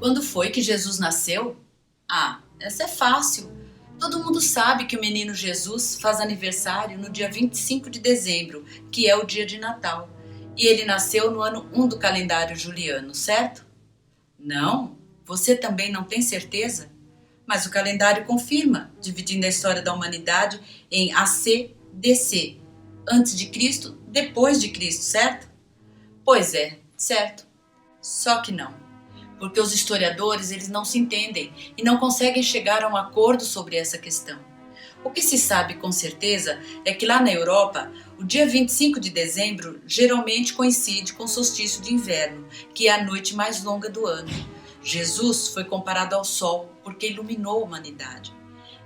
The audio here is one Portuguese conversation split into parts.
Quando foi que Jesus nasceu? Ah, essa é fácil. Todo mundo sabe que o menino Jesus faz aniversário no dia 25 de dezembro, que é o dia de Natal. E ele nasceu no ano 1 do calendário juliano, certo? Não? Você também não tem certeza? Mas o calendário confirma, dividindo a história da humanidade em AC, DC. Antes de Cristo, depois de Cristo, certo? Pois é, certo. Só que não. Porque os historiadores eles não se entendem e não conseguem chegar a um acordo sobre essa questão. O que se sabe com certeza é que lá na Europa, o dia 25 de dezembro geralmente coincide com o solstício de inverno, que é a noite mais longa do ano. Jesus foi comparado ao sol porque iluminou a humanidade.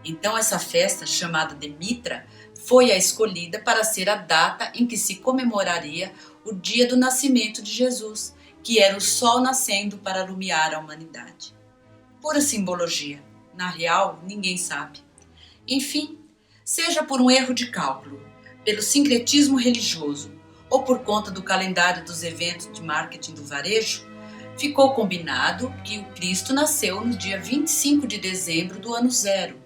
Então essa festa, chamada de Mitra, foi a escolhida para ser a data em que se comemoraria o dia do nascimento de Jesus, que era o sol nascendo para iluminar a humanidade. Pura simbologia. Na real, ninguém sabe. Enfim, seja por um erro de cálculo, pelo sincretismo religioso ou por conta do calendário dos eventos de marketing do varejo, ficou combinado que o Cristo nasceu no dia 25 de dezembro do ano zero.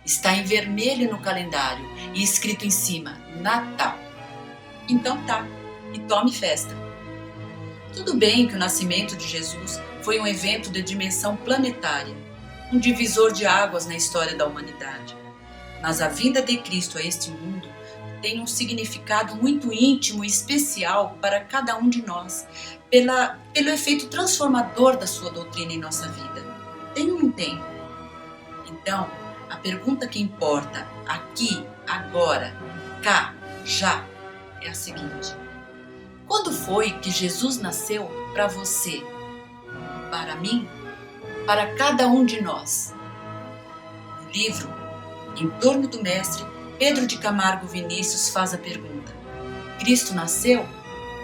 Está em vermelho no calendário e escrito em cima, Natal. Então tá, e tome festa. Tudo bem que o nascimento de Jesus foi um evento de dimensão planetária, um divisor de águas na história da humanidade. Mas a vinda de Cristo a este mundo tem um significado muito íntimo e especial para cada um de nós, pelo efeito transformador da sua doutrina em nossa vida. Tem ou não tem? Então, a pergunta que importa aqui, agora, cá, já, é a seguinte: quando foi que Jesus nasceu para você, para mim, para cada um de nós? No livro Em Torno do Mestre, Pedro de Camargo Vinícius faz a pergunta: Cristo nasceu?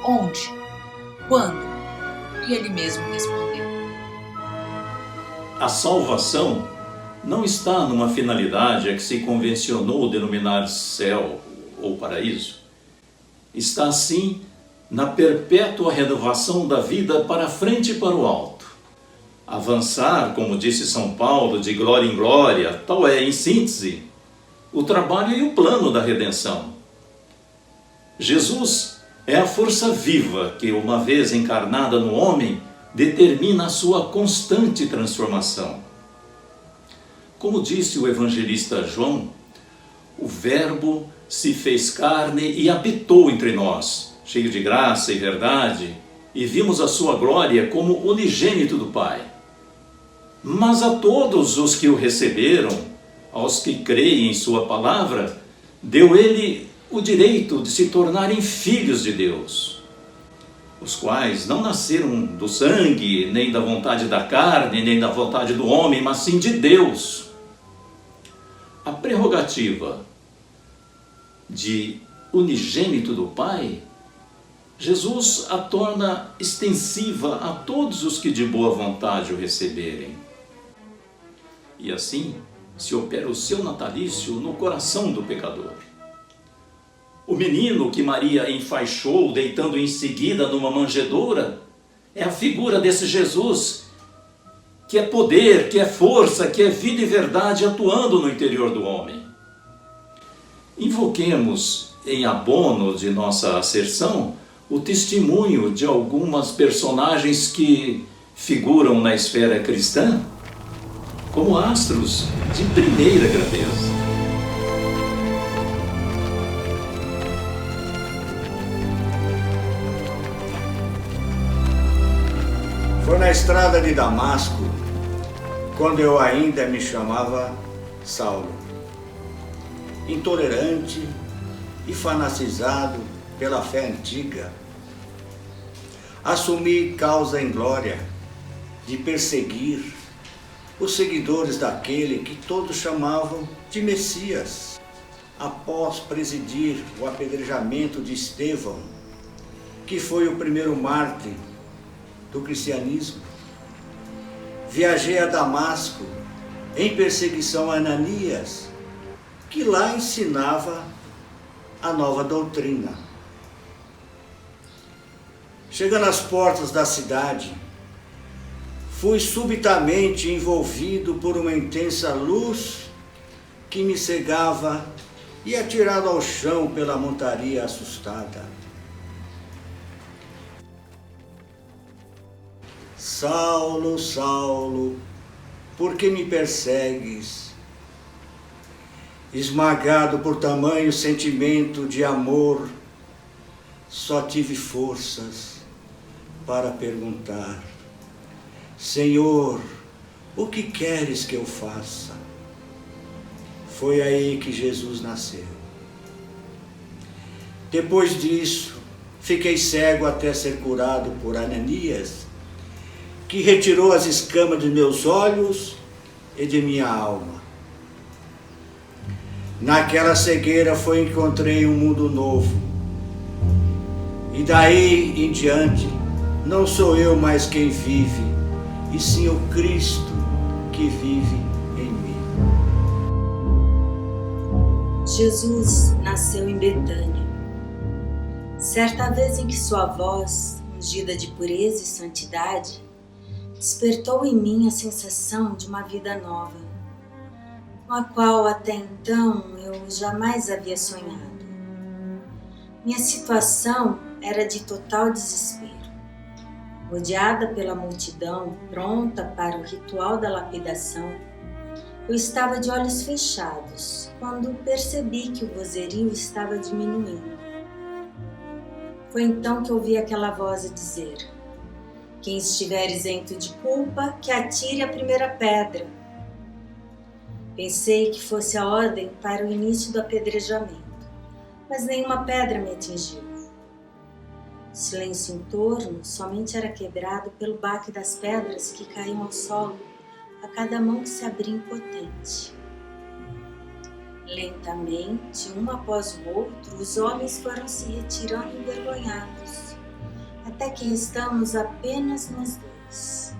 Onde? Quando? E ele mesmo respondeu: A salvação não está numa finalidade a que se convencionou denominar céu ou paraíso. Está, sim, na perpétua renovação da vida para frente e para o alto. Avançar, como disse São Paulo, de glória em glória, tal é, em síntese, o trabalho e o plano da redenção. Jesus é a força viva que, uma vez encarnada no homem, determina a sua constante transformação. Como disse o evangelista João, o Verbo se fez carne e habitou entre nós, cheio de graça e verdade, e vimos a sua glória como unigênito do Pai. Mas a todos os que o receberam, aos que creem em sua palavra, deu ele o direito de se tornarem filhos de Deus, os quais não nasceram do sangue, nem da vontade da carne, nem da vontade do homem, mas sim de Deus. A prerrogativa de unigênito do Pai, Jesus a torna extensiva a todos os que de boa vontade o receberem. E assim se opera o seu natalício no coração do pecador. O menino que Maria enfaixou, deitando em seguida numa manjedoura, é a figura desse Jesus, que é poder, que é força, que é vida e verdade atuando no interior do homem. Invoquemos, em abono de nossa asserção, o testemunho de algumas personagens que figuram na esfera cristã como astros de primeira grandeza. Foi na estrada de Damasco, quando eu ainda me chamava Saulo, intolerante e fanatizado pela fé antiga. Assumi causa em glória de perseguir os seguidores daquele que todos chamavam de Messias. Após presidir o apedrejamento de Estevão, que foi o primeiro mártir do cristianismo, viajei a Damasco em perseguição a Ananias, que lá ensinava a nova doutrina. Chegando às portas da cidade, fui subitamente envolvido por uma intensa luz que me cegava e atirado ao chão pela montaria assustada. Saulo, Saulo, por que me persegues? Esmagado por tamanho sentimento de amor, só tive forças para perguntar: Senhor, o que queres que eu faça? Foi aí que Jesus nasceu. Depois disso, fiquei cego até ser curado por Ananias, que retirou as escamas de meus olhos e de minha alma. Naquela cegueira encontrei um mundo novo. E daí em diante, não sou eu mais quem vive, e sim o Cristo que vive em mim. Jesus nasceu em Betânia. Certa vez em que sua voz, ungida de pureza e santidade, despertou em mim a sensação de uma vida nova, com a qual até então eu jamais havia sonhado. Minha situação era de total desespero. Rodeada pela multidão, pronta para o ritual da lapidação, eu estava de olhos fechados quando percebi que o vozerio estava diminuindo. Foi então que ouvi aquela voz dizer: quem estiver isento de culpa, que atire a primeira pedra. Pensei que fosse a ordem para o início do apedrejamento, mas nenhuma pedra me atingiu. O silêncio em torno somente era quebrado pelo baque das pedras que caíam ao solo a cada mão que se abria impotente. Lentamente, um após o outro, os homens foram se retirando envergonhados, até que restamos apenas nós dois.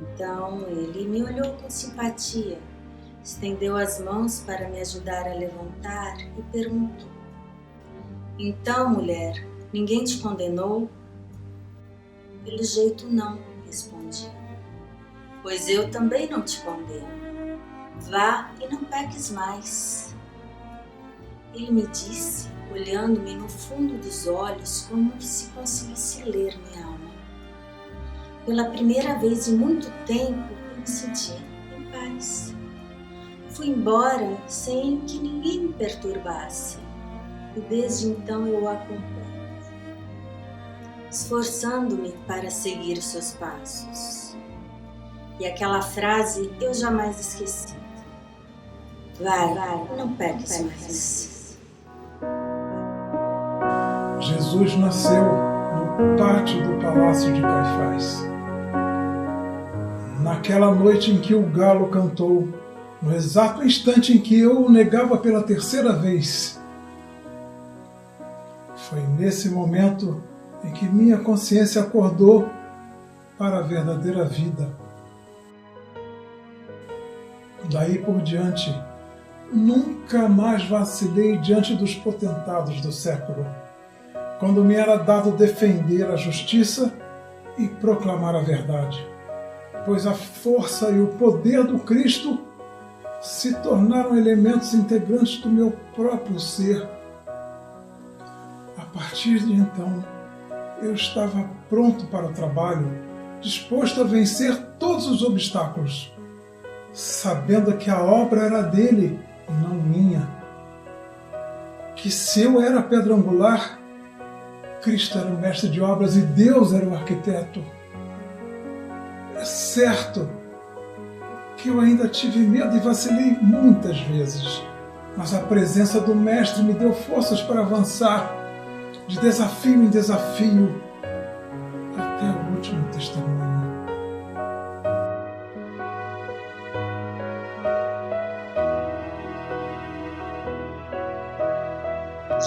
Então ele me olhou com simpatia, estendeu as mãos para me ajudar a levantar e perguntou: então, mulher, ninguém te condenou? Pelo jeito não, respondi. Pois eu também não te condeno. Vá e não peques mais. Ele me disse, olhando-me no fundo dos olhos, como se conseguisse ler minha alma. Pela primeira vez em muito tempo, eu me senti em paz. Fui embora sem que ninguém me perturbasse, e desde então eu o acompanho, esforçando-me para seguir os seus passos. E aquela frase eu jamais esqueci: vai, não peques mais. Jesus nasceu no pátio do Palácio de Caifás. Naquela noite em que o galo cantou, no exato instante em que eu o negava pela terceira vez. Foi nesse momento em que minha consciência acordou para a verdadeira vida. Daí por diante, nunca mais vacilei diante dos potentados do século, quando me era dado defender a justiça e proclamar a verdade, pois a força e o poder do Cristo se tornaram elementos integrantes do meu próprio ser. A partir de então, eu estava pronto para o trabalho, disposto a vencer todos os obstáculos, sabendo que a obra era dele e não minha. Que se eu era a pedra angular, Cristo era o mestre de obras e Deus era o arquiteto. É certo que eu ainda tive medo e vacilei muitas vezes, mas a presença do mestre me deu forças para avançar, de desafio em desafio, até o último testemunho.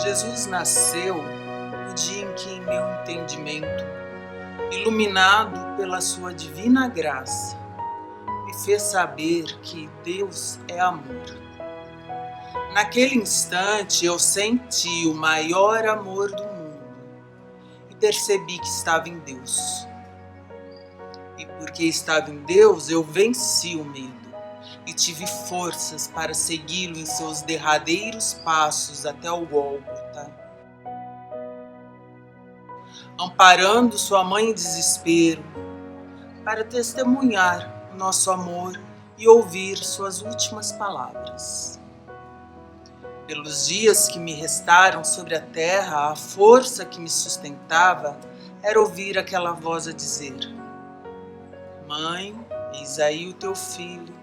Jesus nasceu no dia em que, em meu entendimento, iluminado pela sua divina graça, me fez saber que Deus é amor. Naquele instante eu senti o maior amor do mundo e percebi que estava em Deus. E por porque estava em Deus, eu venci o medo e tive forças para segui-lo em seus derradeiros passos até o Gólgota. Amparando sua mãe em desespero, para testemunhar o nosso amor e ouvir suas últimas palavras. Pelos dias que me restaram sobre a terra, a força que me sustentava era ouvir aquela voz a dizer: Mãe, eis aí o teu filho.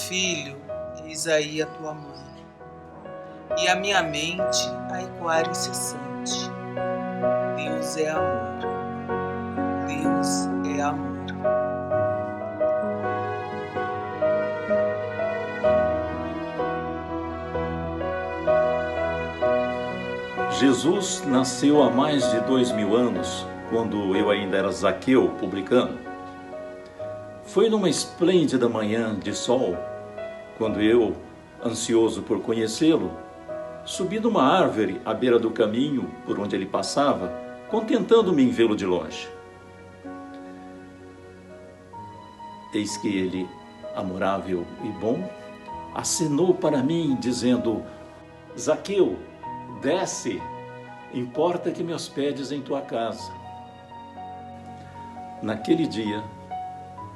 Filho, eis aí a tua mãe. E a minha mente a ecoar incessante: Deus é amor. Deus é amor. Jesus nasceu há mais de 2000 anos, quando eu ainda era Zaqueu, publicano. Foi numa esplêndida manhã de sol, quando eu, ansioso por conhecê-lo, subi numa árvore à beira do caminho por onde ele passava, contentando-me em vê-lo de longe. Eis que ele, amorável e bom, acenou para mim, dizendo: Zaqueu, desce, importa que me hospedes em tua casa. Naquele dia,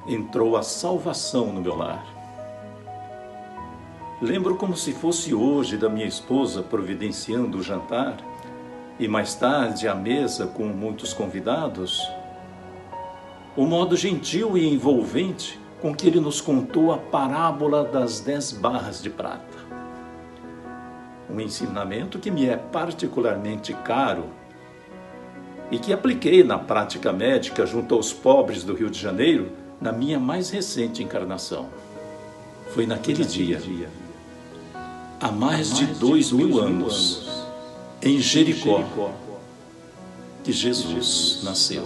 entrou a salvação no meu lar. Lembro como se fosse hoje da minha esposa providenciando o jantar e mais tarde à mesa com muitos convidados, o modo gentil e envolvente com que ele nos contou a parábola das 10 barras de prata. Um ensinamento que me é particularmente caro e que apliquei na prática médica junto aos pobres do Rio de Janeiro na minha mais recente encarnação. Foi naquele dia, há mais de 2000 anos, em Jericó, que Jesus nasceu.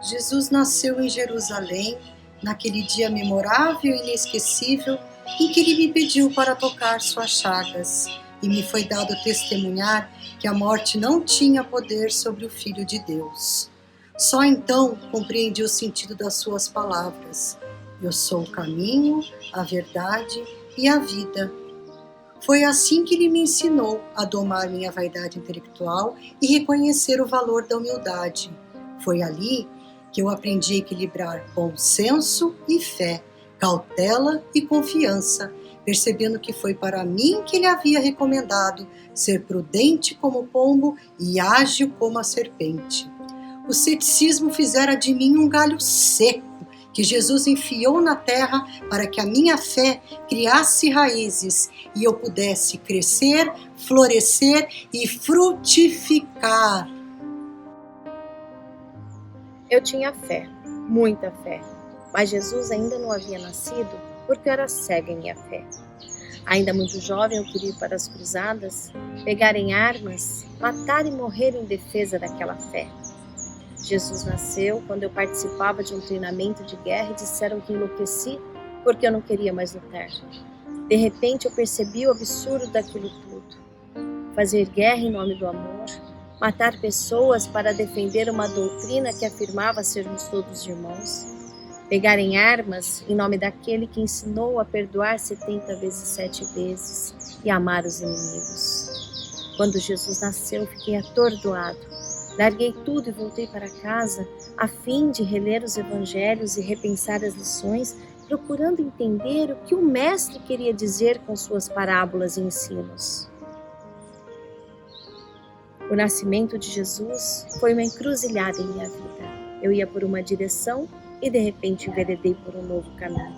Jesus nasceu em Jerusalém, naquele dia memorável e inesquecível em que ele me pediu para tocar suas chagas, e me foi dado testemunhar que a morte não tinha poder sobre o Filho de Deus. Só então compreendi o sentido das suas palavras: eu sou o caminho, a verdade e a vida. Foi assim que ele me ensinou a domar minha vaidade intelectual e reconhecer o valor da humildade. Foi ali que eu aprendi a equilibrar bom senso e fé, cautela e confiança, percebendo que foi para mim que ele havia recomendado ser prudente como o pombo e ágil como a serpente. O ceticismo fizera de mim um galho seco, que Jesus enfiou na terra para que a minha fé criasse raízes e eu pudesse crescer, florescer e frutificar. Eu tinha fé, muita fé, mas Jesus ainda não havia nascido porque eu era cega em minha fé. Ainda muito jovem, eu queria ir para as cruzadas, pegar em armas, matar e morrer em defesa daquela fé. Jesus nasceu quando eu participava de um treinamento de guerra e disseram que enlouqueci porque eu não queria mais lutar. De repente, eu percebi o absurdo daquilo tudo. Fazer guerra em nome do amor, matar pessoas para defender uma doutrina que afirmava sermos todos irmãos, pegar em armas em nome daquele que ensinou a perdoar 70 vezes 7 vezes e amar os inimigos. Quando Jesus nasceu, eu fiquei atordoado. Larguei tudo e voltei para casa a fim de reler os evangelhos e repensar as lições, procurando entender o que o mestre queria dizer com suas parábolas e ensinos. O nascimento de Jesus foi uma encruzilhada em minha vida. Eu ia por uma direção e de repente enveredei por um novo caminho.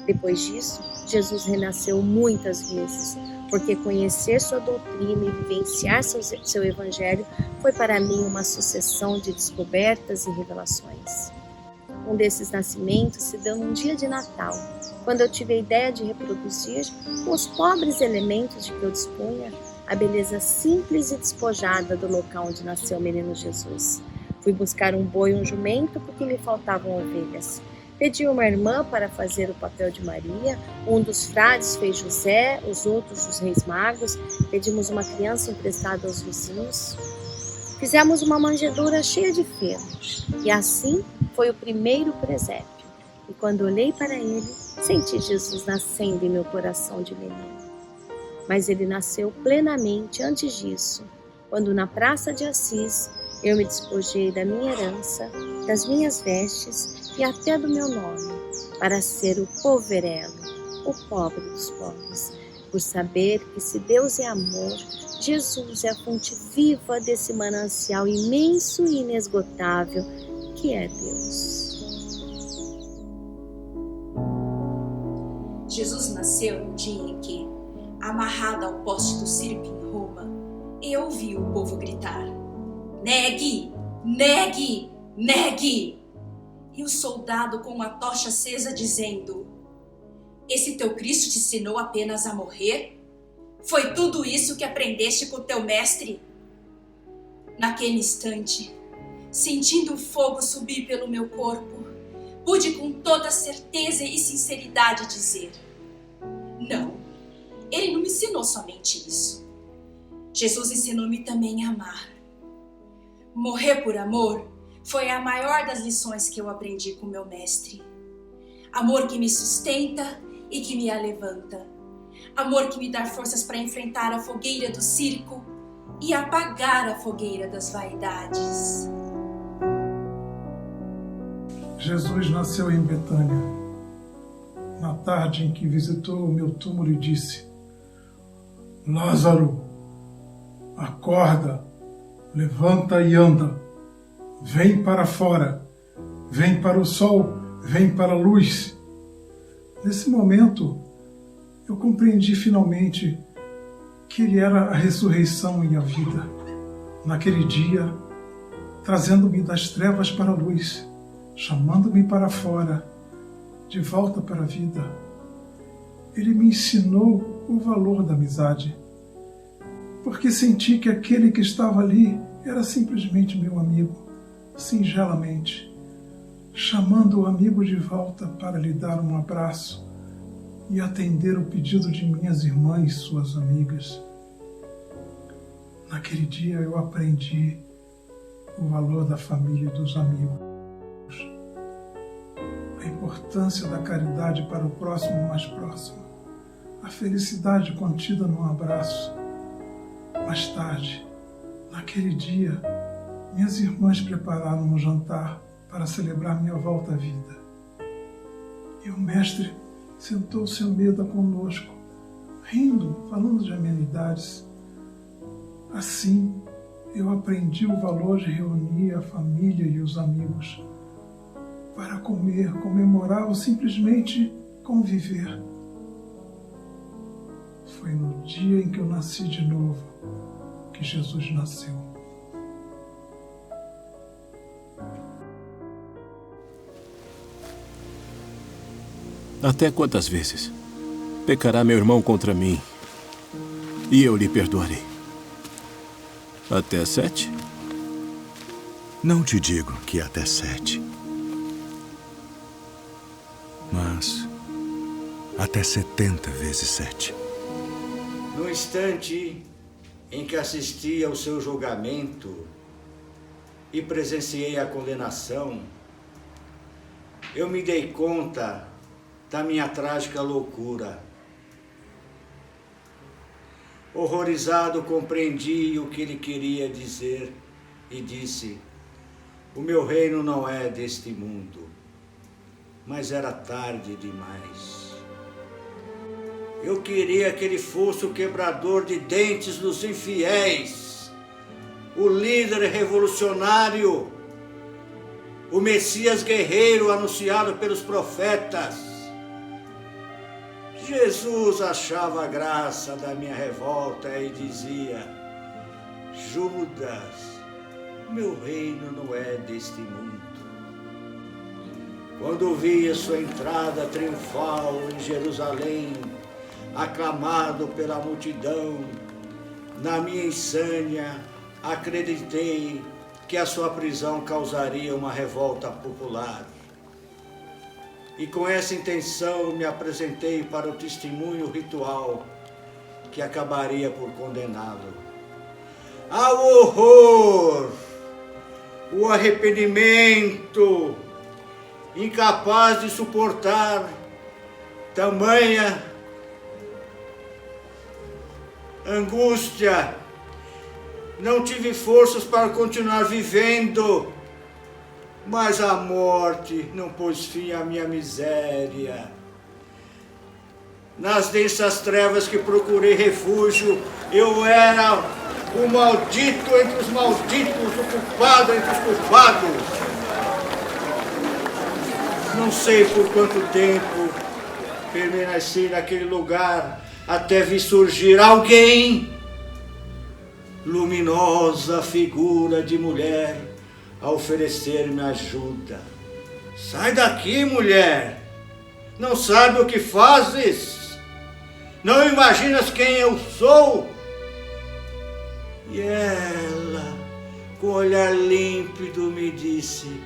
Depois disso, Jesus renasceu muitas vezes, porque conhecer sua doutrina e vivenciar seu evangelho foi para mim uma sucessão de descobertas e revelações. Um desses nascimentos se deu num dia de Natal, quando eu tive a ideia de reproduzir, com os pobres elementos de que eu dispunha, a beleza simples e despojada do local onde nasceu o menino Jesus. Fui buscar um boi e um jumento porque me faltavam ovelhas. Pediu uma irmã para fazer o papel de Maria, um dos frades fez José, os outros os reis magos, pedimos uma criança emprestada aos vizinhos. Fizemos uma manjedoura cheia de feno, e assim foi o primeiro presépio. E quando olhei para ele, senti Jesus nascendo em meu coração de menino. Mas ele nasceu plenamente antes disso, quando na Praça de Assis eu me despojei da minha herança, das minhas vestes e até do meu nome, para ser o poverello, o pobre dos pobres, por saber que se Deus é amor, Jesus é a fonte viva desse manancial imenso e inesgotável que é Deus. Jesus nasceu no dia em que, amarrado ao poste do circo em Roma, eu ouvi o povo gritar: "Negue! Negue! Negue!" E o soldado com uma tocha acesa dizendo: "Esse teu Cristo te ensinou apenas a morrer? Foi tudo isso que aprendeste com o teu mestre?" Naquele instante, sentindo o fogo subir pelo meu corpo, pude com toda certeza e sinceridade dizer: não, ele não me ensinou somente isso. Jesus ensinou-me também a amar. Morrer por amor foi a maior das lições que eu aprendi com meu mestre. Amor que me sustenta e que me alevanta. Amor que me dá forças para enfrentar a fogueira do circo e apagar a fogueira das vaidades. Jesus nasceu em Betânia, na tarde em que visitou o meu túmulo e disse: Lázaro, acorda, levanta e anda, vem para fora, vem para o sol, vem para a luz. Nesse momento, eu compreendi finalmente que ele era a ressurreição e a vida. Naquele dia, trazendo-me das trevas para a luz, chamando-me para fora, de volta para a vida. Ele me ensinou o valor da amizade, porque senti que aquele que estava ali era simplesmente meu amigo, singelamente, chamando o amigo de volta para lhe dar um abraço e atender o pedido de minhas irmãs, suas amigas. Naquele dia eu aprendi o valor da família e dos amigos, a importância da caridade para o próximo mais próximo, a felicidade contida num abraço. Mais tarde, naquele dia, minhas irmãs prepararam um jantar para celebrar minha volta à vida. E o mestre sentou-se à mesa conosco, rindo, falando de amenidades. Assim, eu aprendi o valor de reunir a família e os amigos para comer, comemorar ou simplesmente conviver. Foi no dia em que eu nasci de novo que Jesus nasceu. Até quantas vezes pecará meu irmão contra mim e eu lhe perdoarei? Até 7? Não te digo que até 7. Mas até 70 vezes 7. No instante em que assisti ao seu julgamento e presenciei a condenação, eu me dei conta da minha trágica loucura. Horrorizado, compreendi o que ele queria dizer e disse: o meu reino não é deste mundo. Mas era tarde demais. Eu queria que ele fosse o quebrador de dentes dos infiéis, o líder revolucionário, o Messias guerreiro anunciado pelos profetas. Jesus achava graça da minha revolta e dizia: Judas, meu reino não é deste mundo. Quando vi a sua entrada triunfal em Jerusalém, aclamado pela multidão, na minha insânia, acreditei que a sua prisão causaria uma revolta popular. E com essa intenção me apresentei para o testemunho ritual que acabaria por condená-lo. Ao horror, o arrependimento, incapaz de suportar tamanha angústia, não tive forças para continuar vivendo, mas a morte não pôs fim à minha miséria. Nas densas trevas que procurei refúgio, eu era o maldito entre os malditos, o culpado entre os culpados. Não sei por quanto tempo permaneci naquele lugar até vir surgir alguém, luminosa figura de mulher, a oferecer-me ajuda. Sai daqui, mulher! Não sabe o que fazes? Não imaginas quem eu sou? E ela, com olhar límpido, me disse: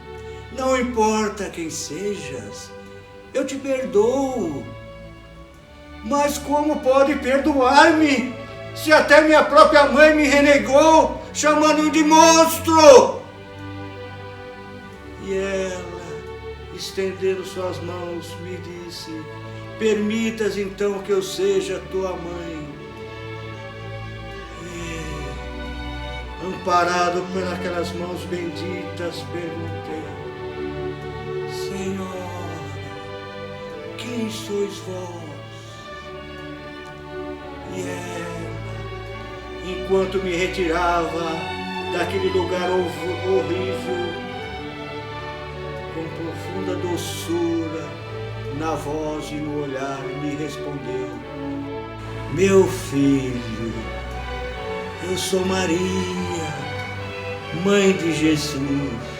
não importa quem sejas, eu te perdoo. Mas como pode perdoar-me, se até minha própria mãe me renegou, chamando-me de monstro? E ela, estendendo suas mãos, me disse: permitas então que eu seja tua mãe. E, amparado pelas mãos benditas, perguntei: Senhora, quem sois vós? E ela, enquanto me retirava daquele lugar horrível, com profunda doçura na voz e no olhar, me respondeu: meu filho, eu sou Maria, mãe de Jesus.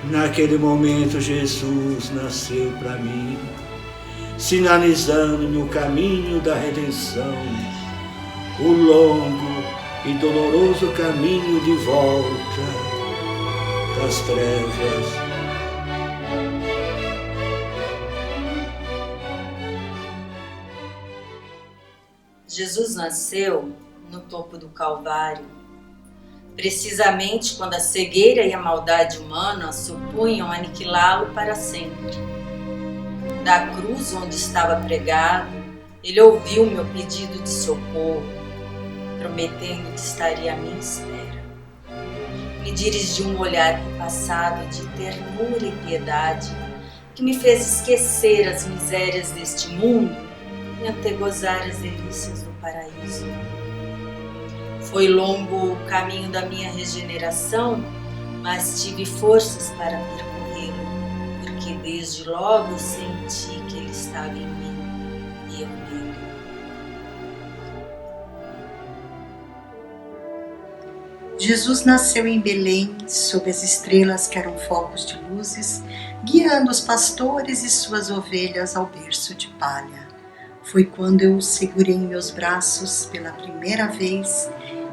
Naquele momento Jesus nasceu para mim, sinalizando-me o caminho da redenção, o longo e doloroso caminho de volta das trevas. Jesus nasceu no topo do Calvário, precisamente quando a cegueira e a maldade humana supunham aniquilá-lo para sempre. Da cruz onde estava pregado, ele ouviu meu pedido de socorro, prometendo que estaria à minha espera. Me dirigiu um olhar repassado de ternura e piedade, que me fez esquecer as misérias deste mundo e antegozar as delícias do paraíso. Foi longo o caminho da minha regeneração, mas tive forças para percorrê-lo, porque desde logo senti que ele estava em mim e eu nele. Jesus nasceu em Belém, sob as estrelas que eram focos de luzes, guiando os pastores e suas ovelhas ao berço de palha. Foi quando eu o segurei em meus braços pela primeira vez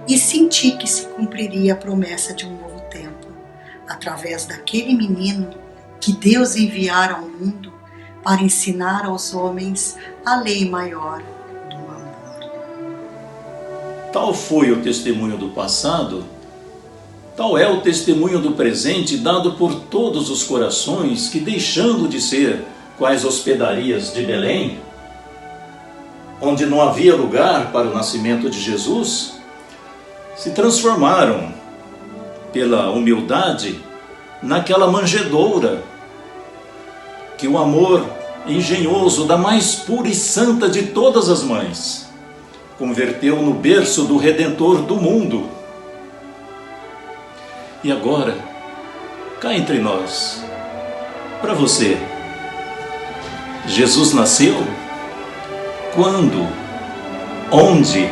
e senti que se cumpriria a promessa de um novo tempo, através daquele menino que Deus enviara ao mundo para ensinar aos homens a lei maior do amor. Tal foi o testemunho do passado, tal é o testemunho do presente dado por todos os corações que, deixando de ser quais hospedarias de Belém, onde não havia lugar para o nascimento de Jesus, se transformaram, pela humildade, naquela manjedoura que o amor engenhoso da mais pura e santa de todas as mães converteu no berço do Redentor do mundo. E agora, cá entre nós, para você, Jesus nasceu? Quando? Onde?